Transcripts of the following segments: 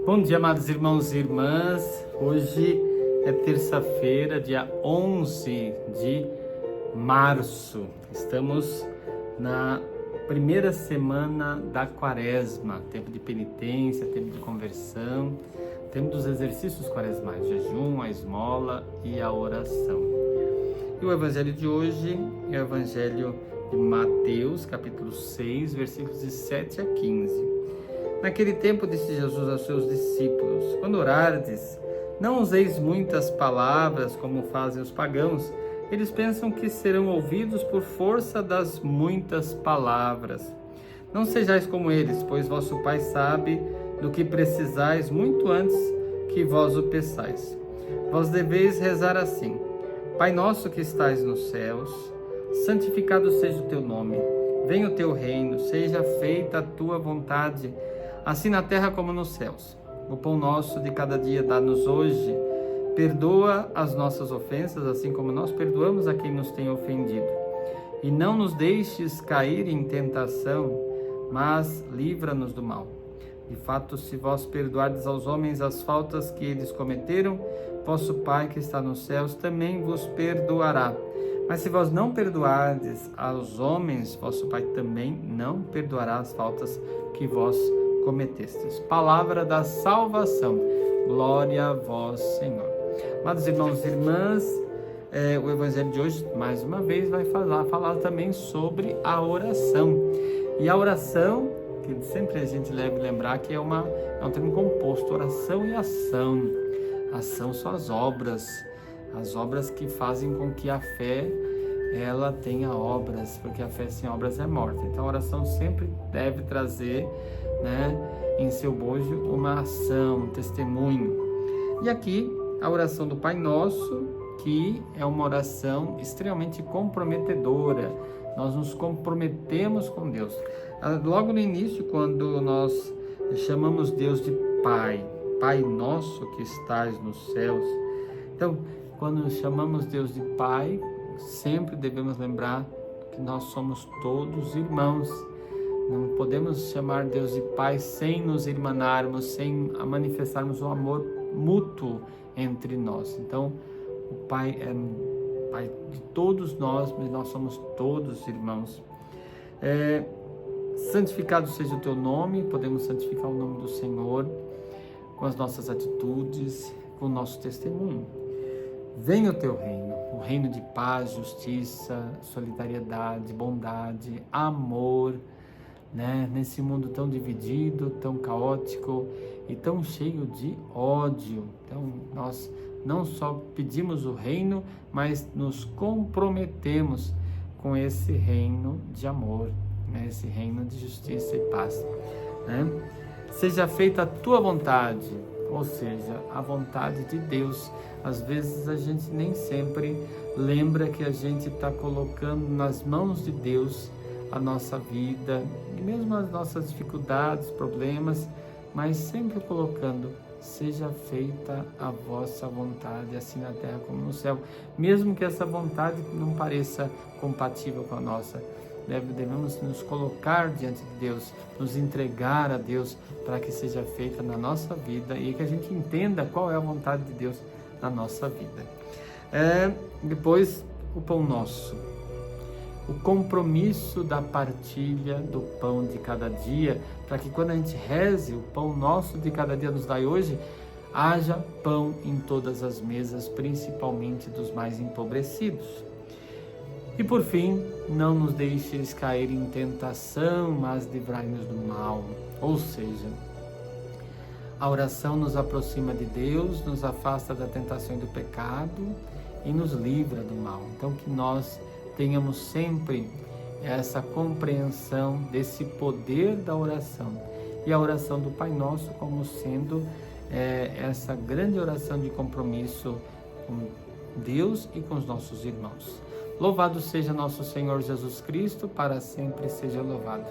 Bom dia, amados irmãos e irmãs. Hoje é terça-feira, dia 11 de março. Estamos na primeira semana da Quaresma, tempo de penitência, tempo de conversão, tempo dos exercícios quaresmais, jejum, a esmola e a oração. E o evangelho de hoje é o evangelho de Mateus, capítulo 6, versículos de 7 a 15. Naquele tempo disse Jesus aos seus discípulos: quando orardes, não useis muitas palavras como fazem os pagãos. Eles pensam que serão ouvidos por força das muitas palavras. Não sejais como eles, pois vosso Pai sabe do que precisais muito antes que vós o peçais. Vós deveis rezar assim: Pai nosso que estais nos céus, santificado seja o teu nome. Venha o teu reino, seja feita a tua vontade, assim na terra como nos céus. O pão nosso de cada dia dá-nos hoje. Perdoa as nossas ofensas, assim como nós perdoamos a quem nos tem ofendido. E não nos deixes cair em tentação, mas livra-nos do mal. De fato, se vós perdoardes aos homens as faltas que eles cometeram, vosso Pai que está nos céus também vos perdoará. Mas se vós não perdoardes aos homens, vosso Pai também não perdoará as faltas que vós cometestes. Palavra da salvação. Glória a vós, Senhor. Amados irmãos e irmãs, o evangelho de hoje, mais uma vez, vai falar também sobre a oração. E a oração, que sempre a gente deve lembrar que é um termo composto, oração e ação. Ação são as obras que fazem com que a fé ela tenha obras, porque a fé sem obras é morta. Então a oração sempre deve trazer, em seu bojo uma ação, um testemunho. E aqui a oração do Pai Nosso, que é uma oração extremamente comprometedora. Nós nos comprometemos com Deus. Logo no início, quando nós chamamos Deus de Pai, Pai Nosso que estás nos céus. Então, quando chamamos Deus de Pai, sempre devemos lembrar que nós somos todos irmãos. Não podemos chamar Deus de Pai sem nos irmanarmos, sem manifestarmos o amor mútuo entre nós. Então, o Pai é Pai de todos nós, mas nós somos todos irmãos. Santificado seja o teu nome, podemos santificar o nome do Senhor com as nossas atitudes, com o nosso testemunho. Venha o teu reino, o reino de paz, justiça, solidariedade, bondade, amor, nesse mundo tão dividido, tão caótico e tão cheio de ódio. Então nós não só pedimos o reino, mas nos comprometemos com esse reino de amor, esse reino de justiça e paz. Seja feita a tua vontade, ou seja, a vontade de Deus. Às vezes a gente nem sempre lembra que a gente está colocando nas mãos de Deus a nossa vida, e mesmo as nossas dificuldades, problemas, mas sempre colocando: seja feita a vossa vontade, assim na terra como no céu. Mesmo que essa vontade não pareça compatível com a nossa, devemos nos colocar diante de Deus, nos entregar a Deus para que seja feita na nossa vida e que a gente entenda qual é a vontade de Deus na nossa vida. Depois, o pão nosso. O compromisso da partilha do pão de cada dia, para que quando a gente reze, o pão nosso de cada dia nos dai hoje, haja pão em todas as mesas, principalmente dos mais empobrecidos. E por fim, não nos deixes cair em tentação, mas livrai-nos do mal. Ou seja, a oração nos aproxima de Deus, nos afasta da tentação e do pecado e nos livra do mal. Então que nós tenhamos sempre essa compreensão desse poder da oração. E a oração do Pai Nosso como sendo essa grande oração de compromisso com Deus e com os nossos irmãos. Louvado seja nosso Senhor Jesus Cristo, para sempre seja louvado.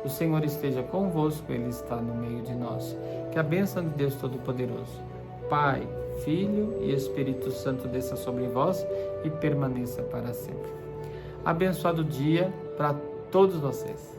O Senhor esteja convosco, Ele está no meio de nós. Que a bênção de Deus Todo-Poderoso, Pai, Filho e Espírito Santo desça sobre vós e permaneça para sempre. Abençoado dia para todos vocês.